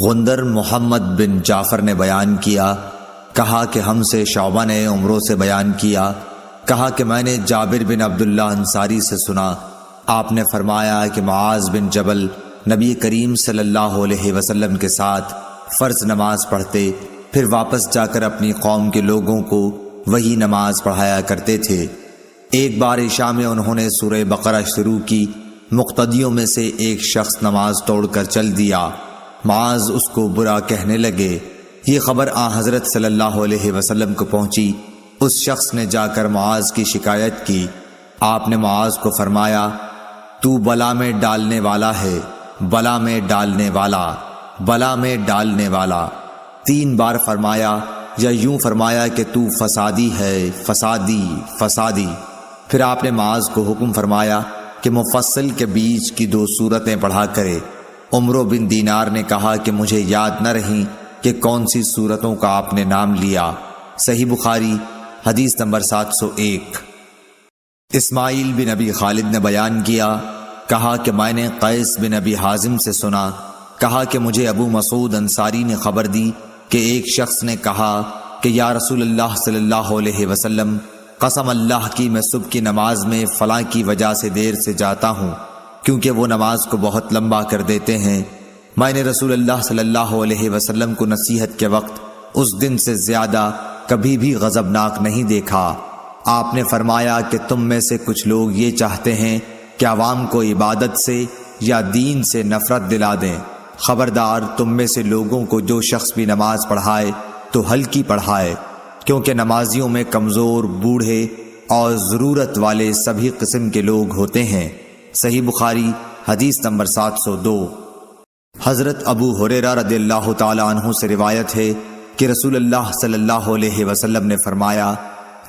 غندر محمد بن جعفر نے بیان کیا، کہا کہ ہم سے شعبہ نے عمرو سے بیان کیا، کہا کہ میں نے جابر بن عبداللہ انصاری سے سنا، آپ نے فرمایا کہ معاذ بن جبل نبی کریم صلی اللہ علیہ وسلم کے ساتھ فرض نماز پڑھتے، پھر واپس جا کر اپنی قوم کے لوگوں کو وہی نماز پڑھایا کرتے تھے۔ ایک بار عشاء میں انہوں نے سورہ بقرہ شروع کی، مقتدیوں میں سے ایک شخص نماز توڑ کر چل دیا، معاذ اس کو برا کہنے لگے۔ یہ خبر حضرت صلی اللہ علیہ وسلم کو پہنچی۔ اس شخص نے جا کر معاذ کی شکایت کی۔ آپ نے معاذ کو فرمایا، تو بلا میں ڈالنے والا ہے، بلا میں ڈالنے والا، بلا میں ڈالنے والا 3 بار فرمایا، یا یوں فرمایا کہ تو فسادی ہے، فسادی، فسادی۔ پھر آپ نے معاذ کو حکم فرمایا کہ مفصل کے بیچ کی 2 سورتیں پڑھا کرے۔ عمرو بن دینار نے کہا کہ مجھے یاد نہ رہیں کہ کون سی سورتوں کا آپ نے نام لیا۔ صحیح بخاری حدیث نمبر 701۔ اسماعیل بن ابی خالد نے بیان کیا، کہا کہ میں نے قیس بن ابی حازم سے سنا، کہا کہ مجھے ابو مسعود انصاری نے خبر دی کہ ایک شخص نے کہا کہ یا رسول اللہ صلی اللہ علیہ وسلم، قسم اللہ کی میں صبح کی نماز میں فلاں کی وجہ سے دیر سے جاتا ہوں، کیونکہ وہ نماز کو بہت لمبا کر دیتے ہیں۔ میں نے رسول اللہ صلی اللہ علیہ وسلم کو نصیحت کے وقت اس دن سے زیادہ کبھی بھی غضبناک نہیں دیکھا۔ آپ نے فرمایا کہ تم میں سے کچھ لوگ یہ چاہتے ہیں کہ عوام کو عبادت سے یا دین سے نفرت دلا دیں۔ خبردار، تم میں سے لوگوں کو جو شخص بھی نماز پڑھائے تو ہلکی پڑھائے، کیونکہ نمازیوں میں کمزور، بوڑھے اور ضرورت والے سبھی قسم کے لوگ ہوتے ہیں۔ صحیح بخاری حدیث نمبر 702۔ حضرت ابو ہریرہ رضی اللہ تعالی عنہ سے روایت ہے کہ رسول اللہ صلی اللہ علیہ وسلم نے فرمایا،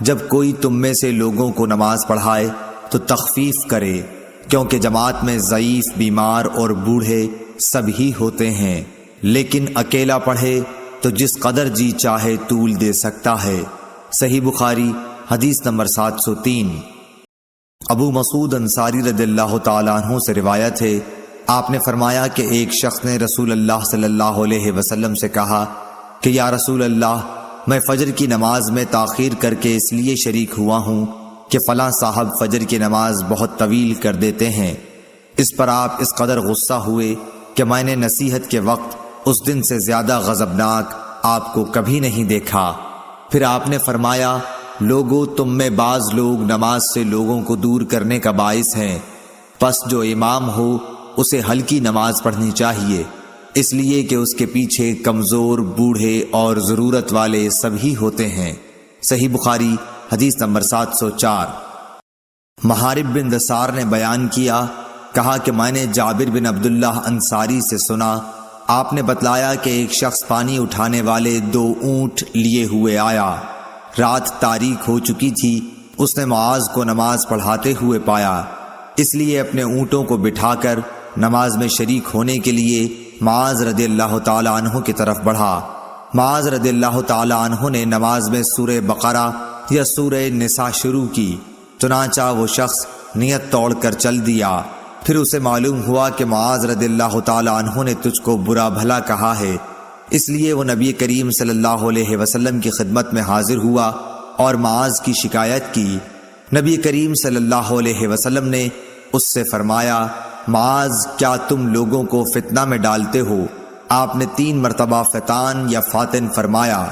جب کوئی تم میں سے لوگوں کو نماز پڑھائے تو تخفیف کرے، کیونکہ جماعت میں ضعیف، بیمار اور بوڑھے سب ہی ہوتے ہیں، لیکن اکیلا پڑھے تو جس قدر جی چاہے طول دے سکتا ہے۔ صحیح بخاری حدیث نمبر 703۔ ابو مسعود انصاری رضی اللہ تعالیٰ عنہ سے روایت ہے، آپ نے فرمایا کہ ایک شخص نے رسول اللہ صلی اللہ علیہ وسلم سے کہا کہ یا رسول اللہ، میں فجر کی نماز میں تاخیر کر کے اس لیے شریک ہوا ہوں کہ فلاں صاحب فجر کی نماز بہت طویل کر دیتے ہیں۔ اس پر آپ اس قدر غصہ ہوئے کہ میں نے نصیحت کے وقت اس دن سے زیادہ غضبناک آپ کو کبھی نہیں دیکھا۔ پھر آپ نے فرمایا، لوگو، تم میں بعض لوگ نماز سے لوگوں کو دور کرنے کا باعث ہیں، پس جو امام ہو اسے ہلکی نماز پڑھنی چاہیے، اس لیے کہ اس کے پیچھے کمزور، بوڑھے اور ضرورت والے سبھی ہوتے ہیں۔ صحیح بخاری حدیث نمبر 704۔ محارب بن دثار نے بیان کیا، کہا کہ میں نے جابر بن عبداللہ انصاری سے سنا، آپ نے بتلایا کہ ایک شخص پانی اٹھانے والے 2 اونٹ لیے ہوئے آیا۔ رات تاریک ہو چکی تھی، اس نے معاذ کو نماز پڑھاتے ہوئے پایا، اس لیے اپنے اونٹوں کو بٹھا کر نماز میں شریک ہونے کے لیے معاذ رضی اللہ تعالی عنہ کی طرف بڑھا۔ معاذ رضی اللہ تعالی عنہ نے نماز میں سورہ بقرہ یا سورہ نساء شروع کی، چنانچہ وہ شخص نیت توڑ کر چل دیا۔ پھر اسے معلوم ہوا کہ معاذ رضی اللہ تعالی عنہ نے تجھ کو برا بھلا کہا ہے، اس لیے وہ نبی کریم صلی اللہ علیہ وسلم کی خدمت میں حاضر ہوا اور معاذ کی شکایت کی۔ نبی کریم صلی اللہ علیہ وسلم نے اس سے فرمایا، معاذ، کیا تم لوگوں کو فتنہ میں ڈالتے ہو؟ آپ نے 3 مرتبہ فتان یا فاتن فرمایا۔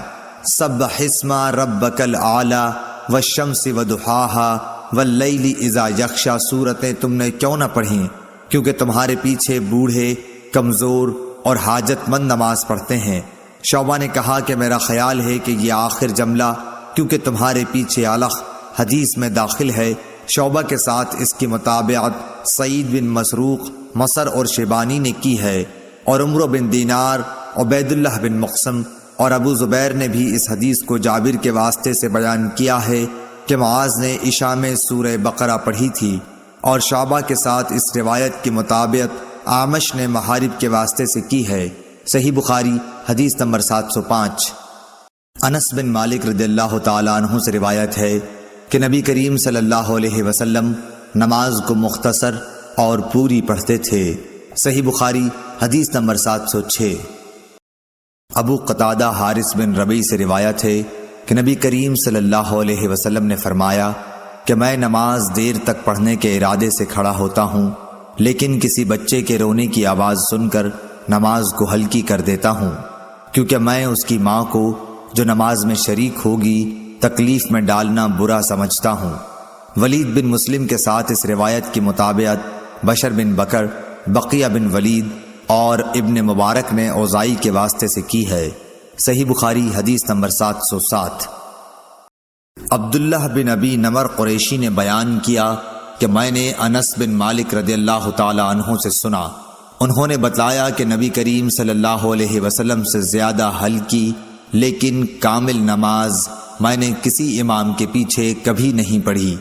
سبح اسم ربک الاعلی والشمس وضحاها واللیل اذا یغشی سورتیں تم نے کیوں نہ پڑھیں؟ کیونکہ تمہارے پیچھے بوڑھے، کمزور اور حاجت مند نماز پڑھتے ہیں۔ شعبہ نے کہا کہ میرا خیال ہے کہ یہ آخر جملہ کیونکہ تمہارے پیچھے علق حدیث میں داخل ہے۔ شعبہ کے ساتھ اس کی مطابقت سعید بن مسروق، مصر اور شیبانی نے کی ہے، اور عمرو بن دینار، عبید اللہ بن مقسم اور ابو زبیر نے بھی اس حدیث کو جابر کے واسطے سے بیان کیا ہے کہ معاذ نے عشاء میں سورہ بقرہ پڑھی تھی، اور شعبہ کے ساتھ اس روایت کی مطابقت اعمش نے محارب کے واسطے سے کی ہے۔ صحیح بخاری حدیث نمبر 705۔ انس بن مالک رضی اللہ تعالیٰ عنہ سے روایت ہے کہ نبی کریم صلی اللہ علیہ وسلم نماز کو مختصر اور پوری پڑھتے تھے۔ صحیح بخاری حدیث نمبر 706۔ ابو قتادہ حارث بن ربیع سے روایت ہے کہ نبی کریم صلی اللہ علیہ وسلم نے فرمایا کہ میں نماز دیر تک پڑھنے کے ارادے سے کھڑا ہوتا ہوں، لیکن کسی بچے کے رونے کی آواز سن کر نماز کو ہلکی کر دیتا ہوں، کیونکہ میں اس کی ماں کو جو نماز میں شریک ہوگی تکلیف میں ڈالنا برا سمجھتا ہوں۔ ولید بن مسلم کے ساتھ اس روایت کی مطابقت بشر بن بکر، بقیہ بن ولید اور ابن مبارک نے اوزائی کے واسطے سے کی ہے۔ صحیح بخاری حدیث نمبر 707۔ عبداللہ بن ابی نمر قریشی نے بیان کیا کہ میں نے انس بن مالک رضی اللہ تعالی عنہ سے سنا، انہوں نے بتلایا کہ نبی کریم صلی اللہ علیہ وسلم سے زیادہ ہلکی لیکن کامل نماز میں نے کسی امام کے پیچھے کبھی نہیں پڑھی۔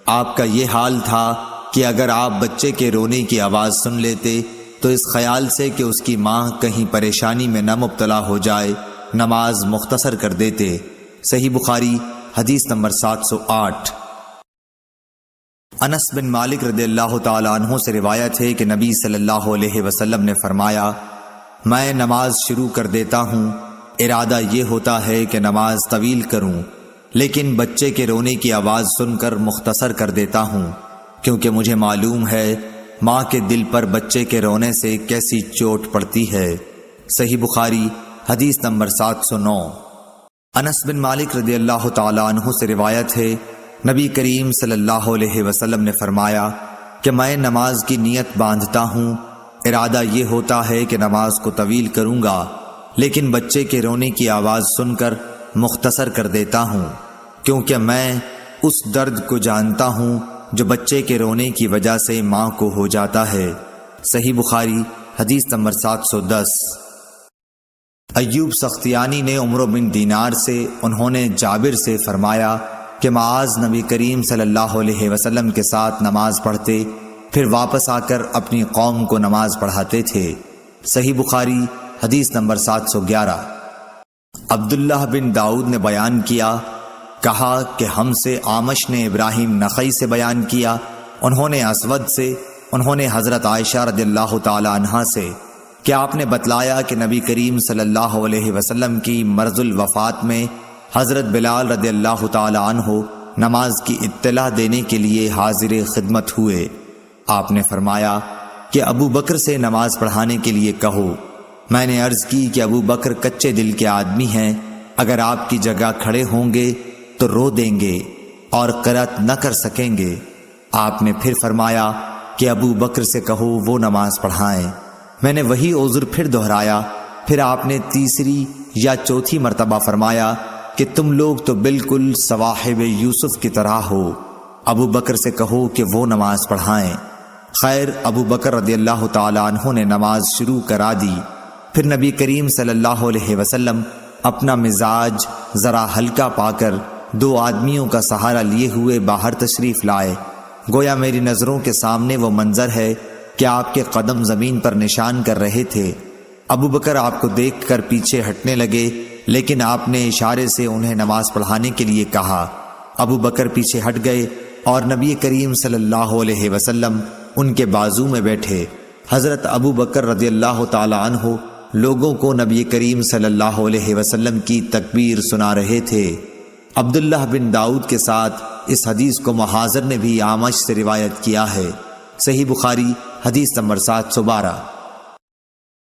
آپ کا یہ حال تھا کہ اگر آپ بچے کے رونے کی آواز سن لیتے تو اس خیال سے کہ اس کی ماں کہیں پریشانی میں نہ مبتلا ہو جائے نماز مختصر کر دیتے۔ صحیح بخاری حدیث نمبر 708۔ انس بن مالک رضی اللہ تعالی عنہ سے روایت ہے کہ نبی صلی اللہ علیہ وسلم نے فرمایا، میں نماز شروع کر دیتا ہوں، ارادہ یہ ہوتا ہے کہ نماز طویل کروں، لیکن بچے کے رونے کی آواز سن کر مختصر کر دیتا ہوں، کیونکہ مجھے معلوم ہے ماں کے دل پر بچے کے رونے سے کیسی چوٹ پڑتی ہے۔ صحیح بخاری حدیث نمبر 709۔ انس بن مالک رضی اللہ تعالی عنہ سے روایت ہے نبی کریم صلی اللہ علیہ وسلم نے فرمایا کہ میں نماز کی نیت باندھتا ہوں، ارادہ یہ ہوتا ہے کہ نماز کو طویل کروں گا، لیکن بچے کے رونے کی آواز سن کر مختصر کر دیتا ہوں، کیونکہ میں اس درد کو جانتا ہوں جو بچے کے رونے کی وجہ سے ماں کو ہو جاتا ہے۔ صحیح بخاری حدیث نمبر 710۔ ایوب سختیانی نے عمرو بن دینار سے، انہوں نے جابر سے فرمایا کہ معاذ نبی کریم صلی اللہ علیہ وسلم کے ساتھ نماز پڑھتے، پھر واپس آ کر اپنی قوم کو نماز پڑھاتے تھے۔ صحیح بخاری حدیث نمبر 711۔ عبداللہ بن داؤد نے بیان کیا، کہا کہ ہم سے آمش نے ابراہیم نخعی سے بیان کیا، انہوں نے اسود سے، انہوں نے حضرت عائشہ رضی اللہ تعالی عنہا سے کہ آپ نے بتلایا کہ نبی کریم صلی اللہ علیہ وسلم کی مرض الوفات میں حضرت بلال رضی اللہ تعالی عنہ نماز کی اطلاع دینے کے لیے حاضر خدمت ہوئے۔ آپ نے فرمایا کہ ابو بکر سے نماز پڑھانے کے لیے کہو۔ میں نے عرض کی کہ ابو بکر کچے دل کے آدمی ہیں، اگر آپ کی جگہ کھڑے ہوں گے تو رو دیں گے اور قرأت نہ کر سکیں گے۔ آپ نے پھر فرمایا کہ ابو بکر سے کہو وہ نماز پڑھائیں۔ میں نے وہی عذر پھر دہرایا، پھر آپ نے تیسری یا چوتھی مرتبہ فرمایا کہ تم لوگ تو بالکل صواحب یوسف کی طرح ہو، ابو بکر سے کہو کہ وہ نماز پڑھائیں۔ خیر، ابو بکر رضی اللہ تعالی عنہ نے نماز شروع کرا دی۔ پھر نبی کریم صلی اللہ علیہ وسلم اپنا مزاج ذرا ہلکا پا کر 2 آدمیوں کا سہارا لیے ہوئے باہر تشریف لائے۔ گویا میری نظروں کے سامنے وہ منظر ہے کہ آپ کے قدم زمین پر نشان کر رہے تھے۔ ابو بکر آپ کو دیکھ کر پیچھے ہٹنے لگے، لیکن آپ نے اشارے سے انہیں نماز پڑھانے کے لیے کہا۔ ابو بکر پیچھے ہٹ گئے اور نبی کریم صلی اللہ علیہ وسلم ان کے بازو میں بیٹھے۔ حضرت ابو بکر رضی اللہ تعالی عنہ لوگوں کو نبی کریم صلی اللہ علیہ وسلم کی تکبیر سنا رہے تھے۔ عبداللہ بن داؤد کے ساتھ اس حدیث کو محاذر نے بھی آمش سے روایت کیا ہے۔ صحیح بخاری حدیث نمبر 712۔